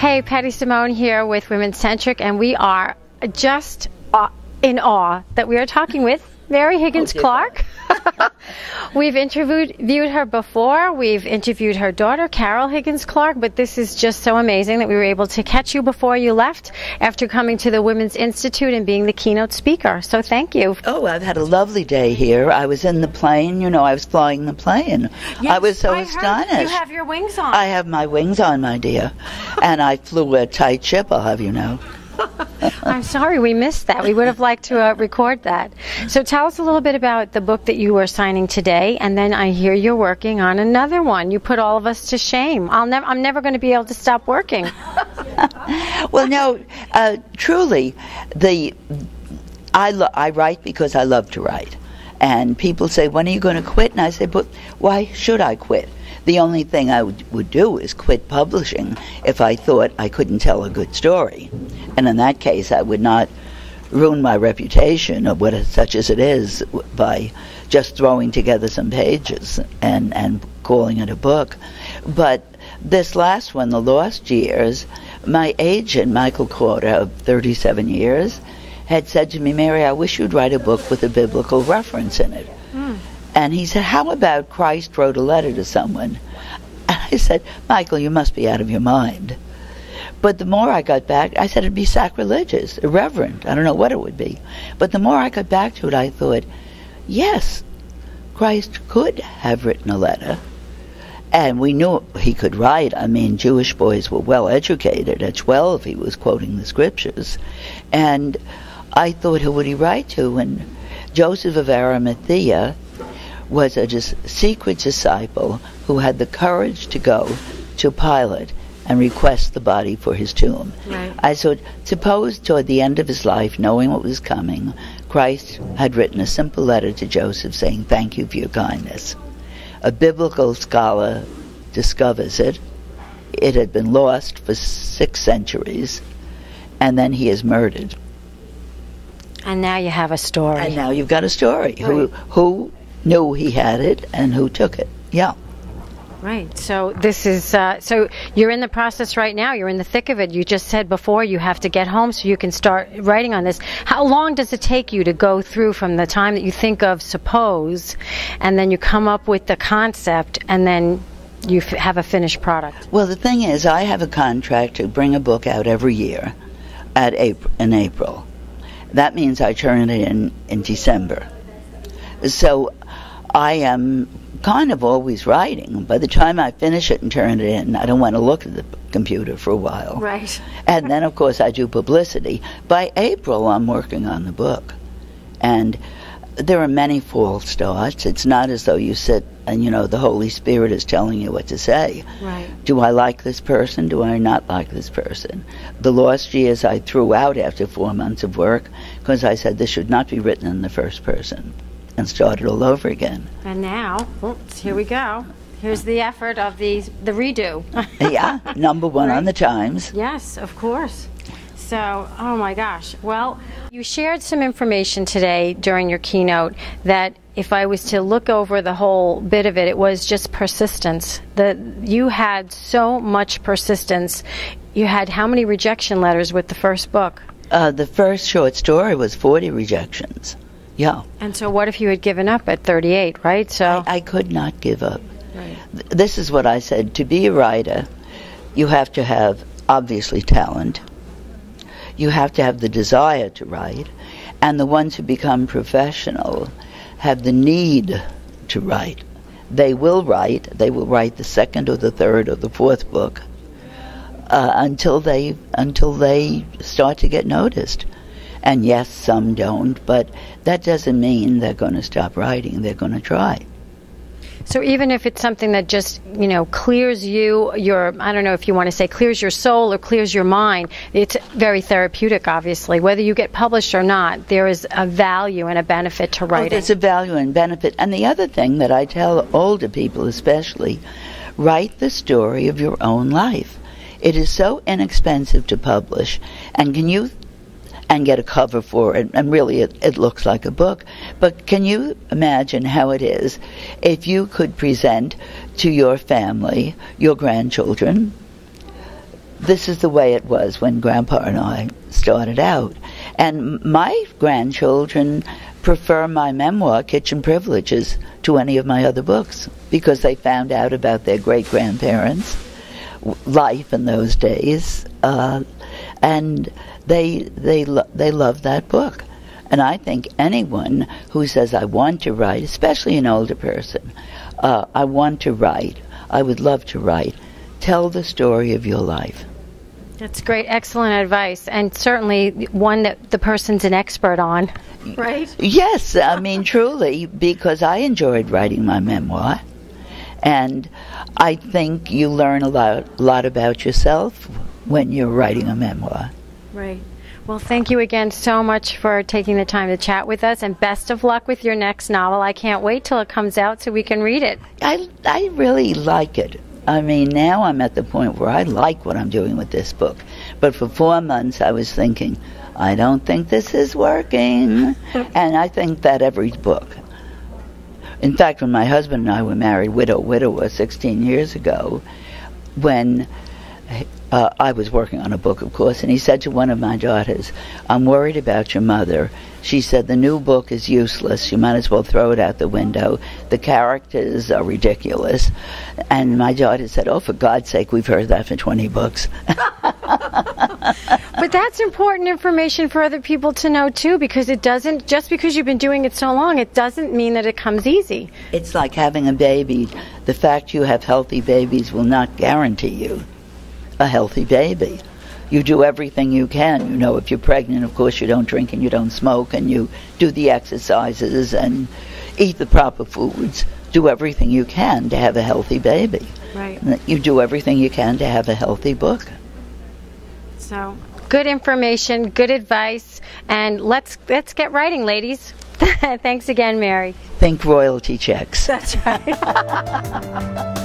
Hey, Pattie Simone here with Womencentric, and we are just in awe that we are talking with Mary Higgins Clark. We've interviewed her before. We've interviewed her daughter, Carol Higgins Clark, but this is just so amazing that we were able to catch you before you left after coming to the Women's Institute and being the keynote speaker. So thank you. Oh, I've had a lovely day here. I was in the plane. You know, I was flying the plane. Yes, I was so astonished. You have your wings on. I have my wings on, my dear. And I flew a tight ship, I'll have you know. I'm sorry we missed that. We would have liked to record that. So tell us a little bit about the book that you were signing today, and then I hear you're working on another one. You put all of us to shame. I'm never going to be able to stop working. Well, no, truly, I write because I love to write. And people say, when are you going to quit? And I say, but why should I quit? The only thing I would do is quit publishing if I thought I couldn't tell a good story. And in that case, I would not ruin my reputation, of such as it is, by just throwing together some pages and calling it a book. But this last one, The Lost Years, my agent, Michael Corder, of 37 years, had said to me, Mary, I wish you'd write a book with a biblical reference in it. And he said, how about Christ wrote a letter to someone? And I said, Michael, you must be out of your mind. But the more I got back, I said it'd be sacrilegious, irreverent. I don't know what it would be. But the more I got back to it, I thought, yes, Christ could have written a letter. And we knew he could write. I mean, Jewish boys were well educated. At 12, he was quoting the scriptures. And I thought, who would he write to? And Joseph of Arimathea was a secret disciple who had the courage to go to Pilate and request the body for his tomb. Right. I thought, suppose toward the end of his life, knowing what was coming, Christ had written a simple letter to Joseph saying, thank you for your kindness. A biblical scholar discovers it. It had been lost for 6 centuries, and then he is murdered. And now you have a story. And now you've got a story. Right. Who knew he had it and who took it. Yeah. Right. So this is, so you're in the process right now. You're in the thick of it. You just said before you have to get home so you can start writing on this. How long does it take you to go through from the time that you think of suppose, and then you come up with the concept, and then you have a finished product? Well, the thing is, I have a contract to bring a book out every year in April. That means I turn it in December. So I am kind of always writing. By the time I finish it and turn it in, I don't want to look at the computer for a while. Right. And then, of course, I do publicity. By April, I'm working on the book. And there are many false starts. It's not as though you sit and, you know, the Holy Spirit is telling you what to say. Right. Do I like this person? Do I not like this person? The Lost Years I threw out after 4 months of work because I said this should not be written in the first person, and started all over again. And now, here we go. Here's the effort of the redo. Yeah, number one Right. on the Times. Yes, of course. So, oh my gosh. Well, you shared some information today during your keynote that if I was to look over the whole bit of it, it was just persistence. You had so much persistence. You had how many rejection letters with the first book? The first short story was 40 rejections. Yeah. And so what if you had given up at 38, right? So I could not give up. Right. This is what I said. To be a writer, you have to have, obviously, talent. You have to have the desire to write. And the ones who become professional have the need to write. They will write. They will write the second or the third or the fourth book until they start to get noticed. And yes, some don't, but that doesn't mean they're going to stop writing. They're going to try. So even if it's something that just, you know, clears you, I don't know if you want to say clears your soul or clears your mind, it's very therapeutic, obviously. Whether you get published or not, there is a value and a benefit to writing. Oh, there's a value and benefit. And the other thing that I tell older people especially, write the story of your own life. It is so inexpensive to publish, and get a cover for it, and really it looks like a book. But can you imagine how it is if you could present to your family, your grandchildren, this is the way it was when Grandpa and I started out. And my grandchildren prefer my memoir, Kitchen Privileges, to any of my other books, because they found out about their great-grandparents' life in those days, and they love that book. And I think anyone who says, I want to write, especially an older person, I want to write, I would love to write, tell the story of your life. That's great, excellent advice, and certainly one that the person's an expert on, right? Yes, I mean, truly, because I enjoyed writing my memoir, and I think you learn a lot about yourself when you're writing a memoir. Right. Well, thank you again so much for taking the time to chat with us, and best of luck with your next novel. I can't wait till it comes out so we can read it. I really like it. I mean, now I'm at the point where I like what I'm doing with this book. But for 4 months I was thinking, I don't think this is working. And I think that every book. In fact, when my husband and I were married, widower, 16 years ago, when I was working on a book, of course, and he said to one of my daughters, I'm worried about your mother. She said, the new book is useless. You might as well throw it out the window. The characters are ridiculous. And my daughter said, oh, for God's sake, we've heard that for 20 books. But that's important information for other people to know, too, because it doesn't, just because you've been doing it so long, it doesn't mean that it comes easy. It's like having a baby. The fact you have healthy babies will not guarantee you a healthy baby. You do everything you can. You know, if you're pregnant, of course, you don't drink and you don't smoke, and you do the exercises and eat the proper foods. Do everything you can to have a healthy baby. Right. You do everything you can to have a healthy book. So, good information, good advice, and let's get writing, ladies. Thanks again, Mary. Think royalty checks. That's right.